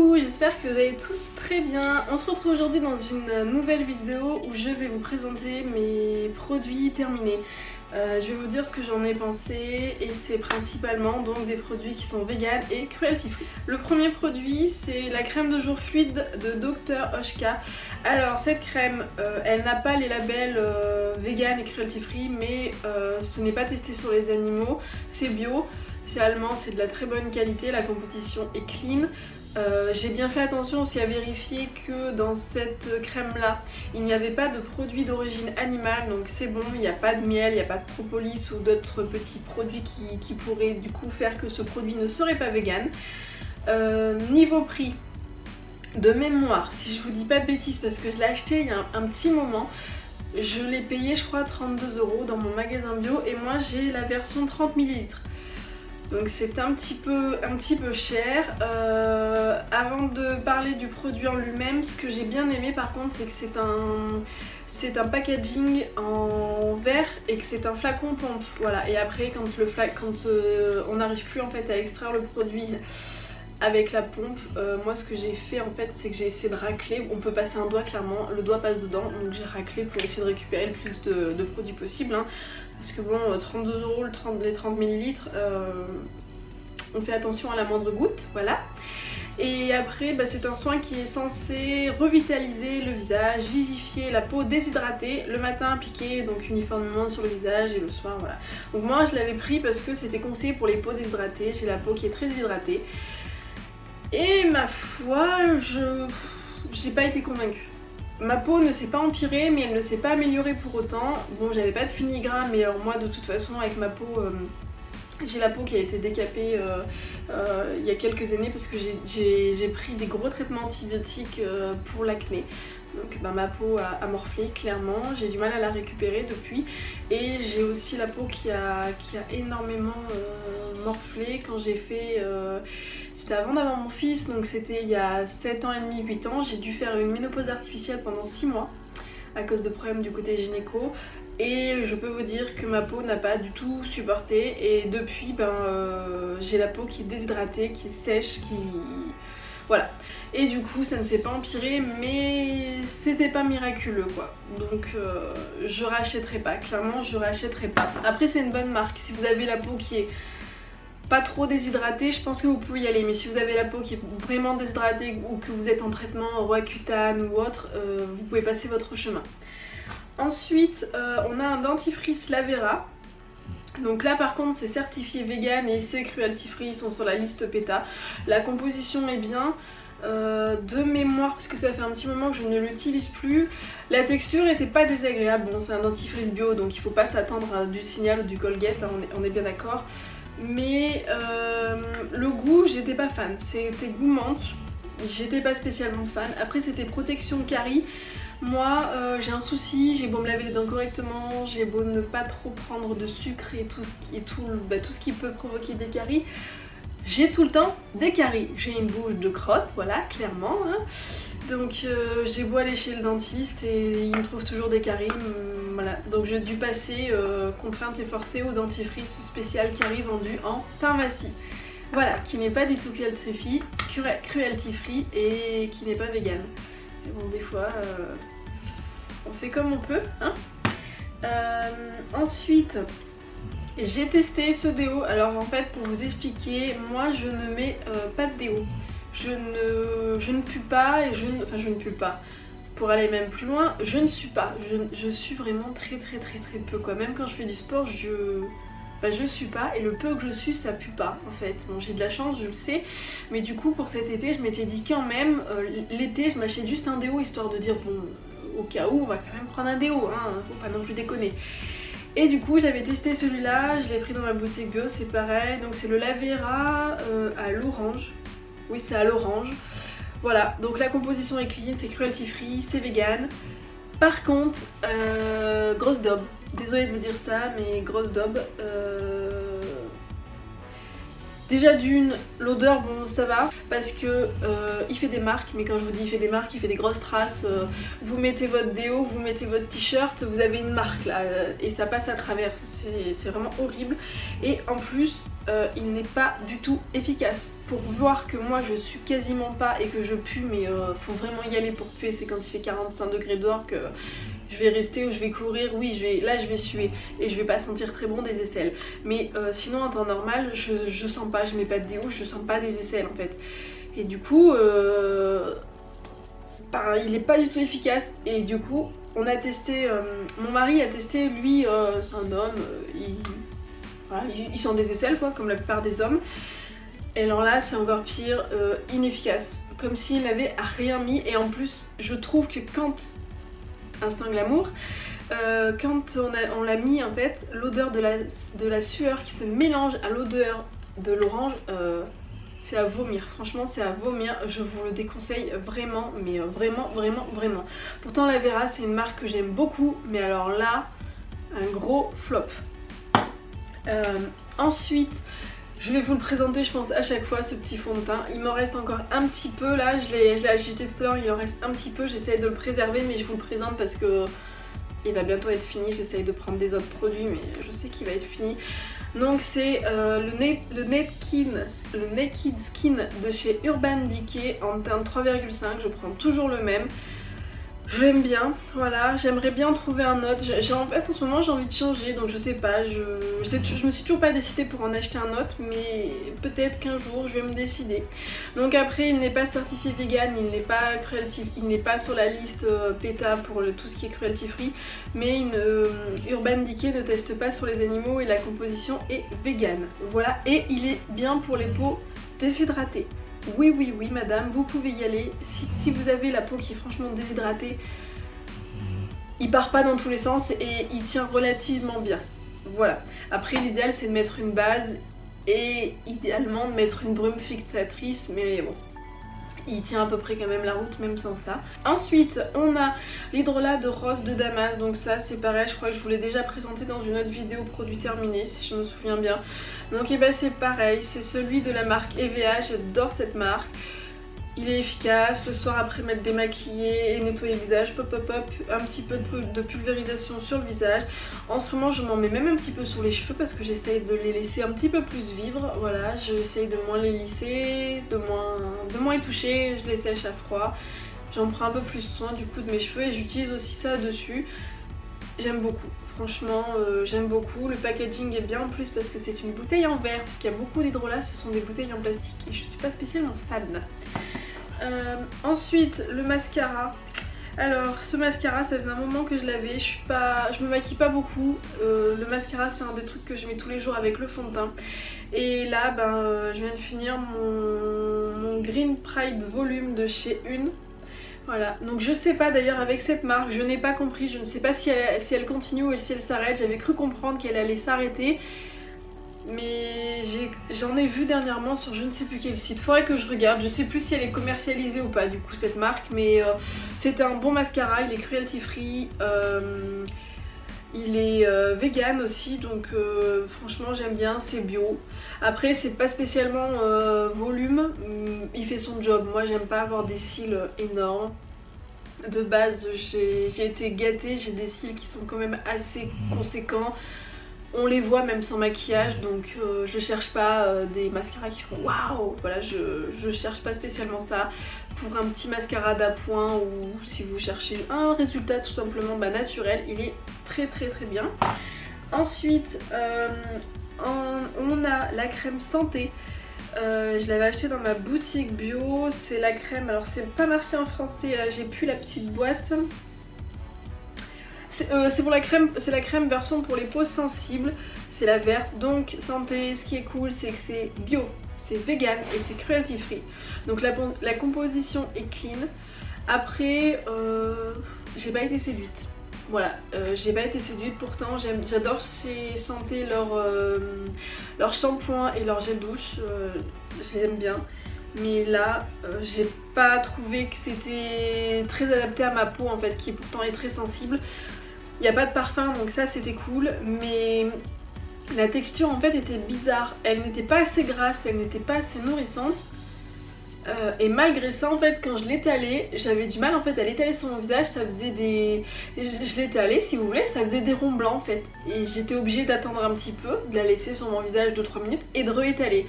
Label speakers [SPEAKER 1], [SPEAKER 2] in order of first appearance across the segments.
[SPEAKER 1] Coucou, j'espère que vous allez tous très bien. On se retrouve aujourd'hui dans une nouvelle vidéo où je vais vous présenter mes produits terminés. Je vais vous dire ce que j'en ai pensé et c'est principalement donc des produits qui sont vegan et cruelty free. Le premier produit c'est la crème de jour fluide de Dr Oshka. Alors cette crème elle n'a pas les labels vegan et cruelty free mais ce n'est pas testé sur les animaux, c'est bio, c'est allemand, c'est de la très bonne qualité, la composition est clean. J'ai bien fait attention aussi à vérifier que dans cette crème là il n'y avait pas de produits d'origine animale, donc c'est bon, il n'y a pas de miel, il n'y a pas de propolis ou d'autres petits produits qui pourraient du coup faire que ce produit ne serait pas vegan. Niveau prix, de mémoire, si je vous dis pas de bêtises parce que je l'ai acheté il y a un petit moment, je l'ai payé je crois 32 € dans mon magasin bio et moi j'ai la version 30 ml. Donc c'est un petit peu cher. Avant de parler du produit en lui-même, ce que j'ai bien aimé par contre c'est que c'est un packaging en verre et que c'est un flacon pompe. Voilà, et après quand on n'arrive plus en fait à extraire le produit avec la pompe, moi ce que j'ai fait en fait c'est que j'ai essayé de racler. On peut passer un doigt clairement, le doigt passe dedans, donc j'ai raclé pour essayer de récupérer le plus de produits possible hein. Parce que bon, 32 € les 30 ml, on fait attention à la moindre goutte, voilà. Et après c'est un soin qui est censé revitaliser le visage, vivifier la peau déshydratée, le matin appliqué donc uniformément sur le visage et le soir, voilà. Donc moi je l'avais pris parce que c'était conseillé pour les peaux déshydratées, j'ai la peau qui est très déshydratée. Et ma foi, j'ai pas été convaincue. Ma peau ne s'est pas empirée mais elle ne s'est pas améliorée pour autant. Bon, j'avais pas de fini-gras mais alors moi de toute façon avec ma peau, j'ai la peau qui a été décapée il y a quelques années parce que j'ai pris des gros traitements antibiotiques pour l'acné. Donc ma peau a morflé clairement, j'ai du mal à la récupérer depuis. Et j'ai aussi la peau qui a énormément morflé quand j'ai fait... C'était avant d'avoir mon fils, donc c'était il y a 7 ans et demi, 8 ans. J'ai dû faire une ménopause artificielle pendant 6 mois à cause de problèmes du côté gynéco. Et je peux vous dire que ma peau n'a pas du tout supporté. Et depuis, j'ai la peau qui est déshydratée, qui est sèche, qui... Voilà. Et du coup ça ne s'est pas empiré mais c'était pas miraculeux quoi. Donc je rachèterai pas, clairement je rachèterai pas. Après c'est une bonne marque, si vous avez la peau qui est pas trop déshydratée, je pense que vous pouvez y aller. Mais si vous avez la peau qui est vraiment déshydratée ou que vous êtes en traitement Roaccutane ou autre, vous pouvez passer votre chemin. Ensuite on a un dentifrice Lavera. Donc là par contre c'est certifié vegan et c'est cruelty free, ils sont sur la liste PETA. La composition est bien. De mémoire, parce que ça fait un petit moment que je ne l'utilise plus, la texture était pas désagréable. Bon c'est un dentifrice bio donc il faut pas s'attendre à du Signal ou du Colgate, hein, on est bien d'accord. Mais le goût j'étais pas fan, c'était goût menthe, j'étais pas spécialement fan. Après c'était protection carie. Moi j'ai un souci, j'ai beau me laver les dents correctement, j'ai beau ne pas trop prendre de sucre et tout ce qui peut provoquer des caries, j'ai tout le temps des caries. J'ai une bouche de crotte, voilà, clairement hein. Donc j'ai beau aller chez le dentiste et il me trouve toujours des caries, voilà. Donc j'ai dû passer contrainte et forcée au dentifrice spécial caries vendu en pharmacie. Voilà, qui n'est pas du tout cruelty free et qui n'est pas vegan. Mais bon des fois on fait comme on peut hein. Ensuite j'ai testé ce déo. Alors en fait pour vous expliquer, moi je ne mets pas de déo. Je ne pue pas et je ne pue pas. Pour aller même plus loin, je ne sue pas. Je sue vraiment très peu quoi. Même quand je fais du sport, je sue pas et le peu que je sue ça pue pas en fait. Bon j'ai de la chance, je le sais. Mais du coup pour cet été je m'étais dit quand même, l'été je m'achète juste un déo histoire de dire bon au cas où on va quand même prendre un déo hein, faut pas non plus déconner. Et du coup j'avais testé celui-là, je l'ai pris dans ma boutique bio, c'est pareil. Donc c'est le Lavera à l'orange. Oui c'est à l'orange. Voilà, donc la composition est clean, c'est cruelty free, c'est vegan. Par contre, grosse daube. Désolée de vous dire ça, mais grosse daube. Déjà d'une, l'odeur bon ça va parce que il fait des marques, mais quand je vous dis il fait des marques, il fait des grosses traces. Vous mettez votre déo, vous mettez votre t-shirt, vous avez une marque là et ça passe à travers, c'est vraiment horrible. Et en plus il n'est pas du tout efficace. Pour voir que moi je suis quasiment pas et que je pue, mais faut vraiment y aller pour puer, c'est quand il fait 45 degrés dehors que je vais rester ou je vais courir, oui là je vais suer et je vais pas sentir très bon des aisselles. Mais sinon en temps normal je sens pas, je mets pas de déo, je sens pas des aisselles en fait. Et du coup il est pas du tout efficace et du coup on a testé, mon mari a testé, lui c'est un homme, il sent des aisselles quoi comme la plupart des hommes. Et alors là c'est encore pire, inefficace, comme s'il n'avait rien mis. Et en plus je trouve que quand Instinct Glamour, quand on l'a mis en fait, l'odeur de la sueur qui se mélange à l'odeur de l'orange, c'est à vomir, franchement c'est à vomir, je vous le déconseille vraiment, mais vraiment. Pourtant la Vera c'est une marque que j'aime beaucoup, mais alors là, un gros flop. Ensuite, je vais vous le présenter je pense à chaque fois ce petit fond de teint. Il m'en reste encore un petit peu là, je l'ai acheté tout à l'heure, il en reste un petit peu, j'essaie de le préserver mais je vous le présente parce que il va bientôt être fini, j'essaye de prendre des autres produits mais je sais qu'il va être fini. Donc c'est le Naked Skin de chez Urban Decay en teinte 3,5, je prends toujours le même. Je l'aime bien, voilà, j'aimerais bien trouver un autre. En fait en ce moment j'ai envie de changer, donc je sais pas, je me suis toujours pas décidée pour en acheter un autre, mais peut-être qu'un jour je vais me décider. Donc après il n'est pas certifié vegan, il n'est pas cruelty, il n'est pas sur la liste PETA pour tout ce qui est cruelty free, mais Urban Decay ne teste pas sur les animaux et la composition est vegan. Voilà, et il est bien pour les peaux déshydratées. Oui madame, vous pouvez y aller. Si vous avez la peau qui est franchement déshydratée, il part pas dans tous les sens et il tient relativement bien. Voilà. Après l'idéal c'est de mettre une base et idéalement de mettre une brume fixatrice, mais bon, il tient à peu près quand même la route même sans ça. Ensuite on a l'hydrolat de rose de Damas, donc ça c'est pareil, je crois que je vous l'ai déjà présenté dans une autre vidéo produit terminé si je me souviens bien. Donc et ben c'est pareil, c'est celui de la marque EVA, j'adore cette marque. Il est efficace, le soir après m'être démaquillée et nettoyer le visage, pop, un petit peu de pulvérisation sur le visage. En ce moment je m'en mets même un petit peu sur les cheveux parce que j'essaye de les laisser un petit peu plus vivre. Voilà, j'essaye de moins les lisser, de moins les toucher, je les sèche à froid. J'en prends un peu plus soin du coup de mes cheveux et j'utilise aussi ça dessus. J'aime beaucoup, franchement j'aime beaucoup. Le packaging est bien en plus parce que c'est une bouteille en verre, parce qu'il y a beaucoup d'hydrolats, ce sont des bouteilles en plastique et je suis pas spécialement fan. Ensuite le mascara. Alors ce mascara ça faisait un moment que je l'avais, je me maquille pas beaucoup. Le mascara c'est un des trucs que je mets tous les jours avec le fond de teint. Et là je viens de finir mon Green Pride Volume de chez Une. Voilà, donc je sais pas d'ailleurs avec cette marque, je n'ai pas compris, je ne sais pas si elle continue ou si elle s'arrête. J'avais cru comprendre qu'elle allait s'arrêter, mais j'en ai vu dernièrement sur je ne sais plus quel site, faudrait que je regarde, je sais plus si elle est commercialisée ou pas du coup cette marque, mais c'était un bon mascara, il est cruelty free, il est vegan aussi, donc franchement j'aime bien, c'est bio. Après c'est pas spécialement volume, il fait son job, moi j'aime pas avoir des cils énormes. De base j'ai été gâtée, j'ai des cils qui sont quand même assez conséquents. On les voit même sans maquillage, donc je cherche pas des mascaras qui font waouh. Voilà, je cherche pas spécialement ça. Pour un petit mascara d'appoint ou si vous cherchez un résultat tout simplement naturel, il est très bien. Ensuite on a la crème santé. Je l'avais acheté dans ma boutique bio. C'est la crème, alors c'est pas marqué en français, là j'ai plus la petite boîte. C'est pour la crème, c'est la crème version pour les peaux sensibles, c'est la verte, donc santé. Ce qui est cool c'est que c'est bio, c'est vegan et c'est cruelty free. Donc la composition est clean. Après j'ai pas été séduite. Voilà, j'ai pas été séduite, pourtant j'adore chez Santé leur shampoing et leur gel douche, je les aime bien. Mais là, j'ai pas trouvé que c'était très adapté à ma peau en fait, qui pourtant est très sensible. Il n'y a pas de parfum donc ça c'était cool, mais La texture en fait était bizarre, elle n'était pas assez grasse, elle n'était pas assez nourrissante. Et malgré ça en fait quand je l'étalais, j'avais du mal en fait à l'étaler sur mon visage, ça faisait des... Je l'étalais si vous voulez, ça faisait des ronds blancs en fait. Et j'étais obligée d'attendre un petit peu, de la laisser sur mon visage 2-3 minutes et de réétaler.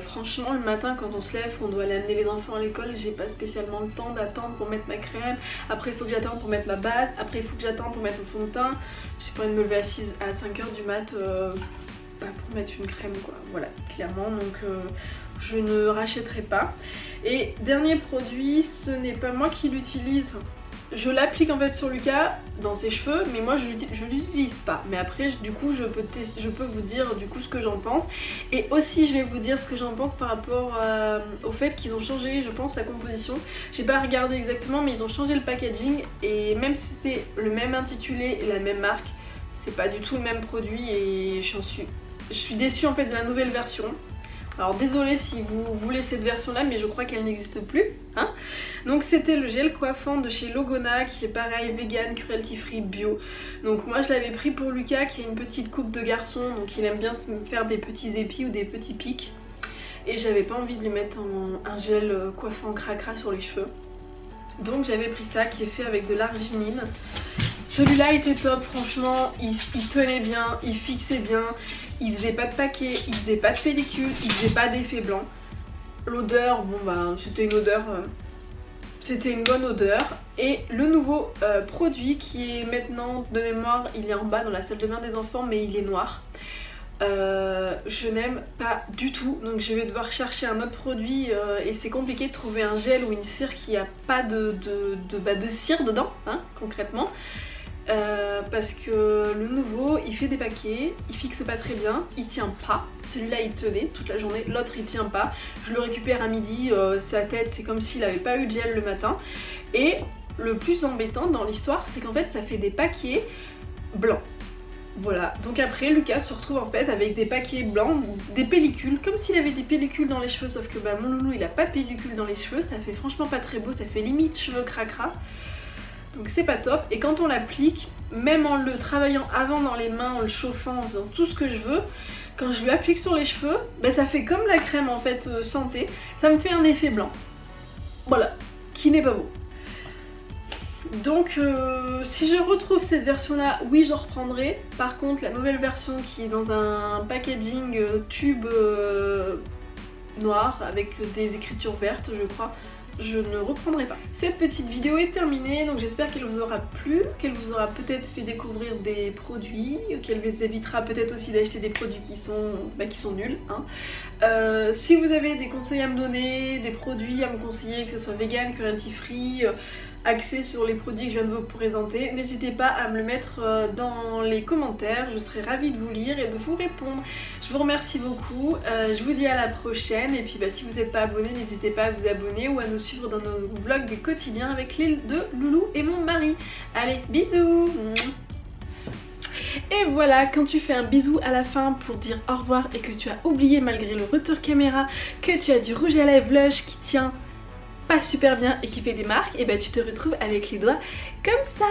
[SPEAKER 1] Franchement le matin quand on se lève, qu'on doit aller amener les enfants à l'école, j'ai pas spécialement le temps d'attendre pour mettre ma crème. Après il faut que j'attende pour mettre ma base, après il faut que j'attende pour mettre le fond de teint. J'ai pas envie de me lever à 5h du mat pour mettre une crème quoi, voilà clairement, donc je ne rachèterai pas. Et dernier produit, ce n'est pas moi qui l'utilise, je l'applique en fait sur Lucas dans ses cheveux, mais moi je l'utilise pas. Mais après du coup je peux vous dire du coup ce que j'en pense. Et aussi je vais vous dire ce que j'en pense par rapport au fait qu'ils ont changé je pense la composition. J'ai pas regardé exactement mais ils ont changé le packaging. Et même si c'était le même intitulé et la même marque, c'est pas du tout le même produit. Et je suis déçue en fait de la nouvelle version. Alors désolée si vous voulez cette version là mais je crois qu'elle n'existe plus hein. Donc c'était le gel coiffant de chez Logona qui est pareil vegan, cruelty free, bio. Donc moi je l'avais pris pour Lucas qui a une petite coupe de garçon, donc il aime bien se faire des petits épis ou des petits pics. Et j'avais pas envie de lui mettre un gel coiffant cracra sur les cheveux. Donc j'avais pris ça qui est fait avec de l'arginine. Celui-là était top, franchement, il tenait bien, il fixait bien, il faisait pas de paquet, il faisait pas de pellicule, il faisait pas d'effet blanc. L'odeur, bon bah c'était une odeur, c'était une bonne odeur. Et le nouveau produit qui est maintenant de mémoire, il est en bas dans la salle de bain des enfants mais il est noir. Je n'aime pas du tout, donc je vais devoir chercher un autre produit et c'est compliqué de trouver un gel ou une cire qui a pas de cire dedans, hein, concrètement. Parce que le nouveau il fait des paquets, il fixe pas très bien, il tient pas. Celui-là il tenait toute la journée, l'autre il tient pas. Je le récupère à midi, sa tête c'est comme s'il avait pas eu de gel le matin. Et le plus embêtant dans l'histoire c'est qu'en fait ça fait des paquets blancs. Voilà, donc après Lucas se retrouve en fait avec des paquets blancs, des pellicules, comme s'il avait des pellicules dans les cheveux, sauf que bah mon loulou il a pas de pellicule dans les cheveux, ça fait franchement pas très beau, ça fait limite cheveux cracra. Donc c'est pas top. Et quand on l'applique, même en le travaillant avant dans les mains, en le chauffant, en faisant tout ce que je veux, quand je lui applique sur les cheveux, bah ça fait comme la crème en fait santé, ça me fait un effet blanc. Voilà, qui n'est pas beau. Donc si je retrouve cette version là, oui j'en reprendrai. Par contre la nouvelle version qui est dans un packaging tube noir avec des écritures vertes je crois, je ne reprendrai pas. Cette petite vidéo est terminée, donc j'espère qu'elle vous aura plu, qu'elle vous aura peut-être fait découvrir des produits, qu'elle vous évitera peut-être aussi d'acheter des produits qui sont nuls. Hein. Si vous avez des conseils à me donner, des produits à me conseiller, que ce soit vegan, cruelty free, axé sur les produits que je viens de vous présenter, n'hésitez pas à me le mettre dans les commentaires, je serai ravie de vous lire et de vous répondre. Je vous remercie beaucoup, je vous dis à la prochaine et puis bah, si vous n'êtes pas abonné, n'hésitez pas à vous abonner ou à nous suivre dans nos vlogs quotidiens avec l'île de Loulou et mon mari. Allez, bisous! Et voilà, quand tu fais un bisou à la fin pour dire au revoir et que tu as oublié malgré le retour caméra que tu as du rouge à lèvres Lush qui tient pas super bien et qui fait des marques, et bah tu te retrouves avec les doigts comme ça.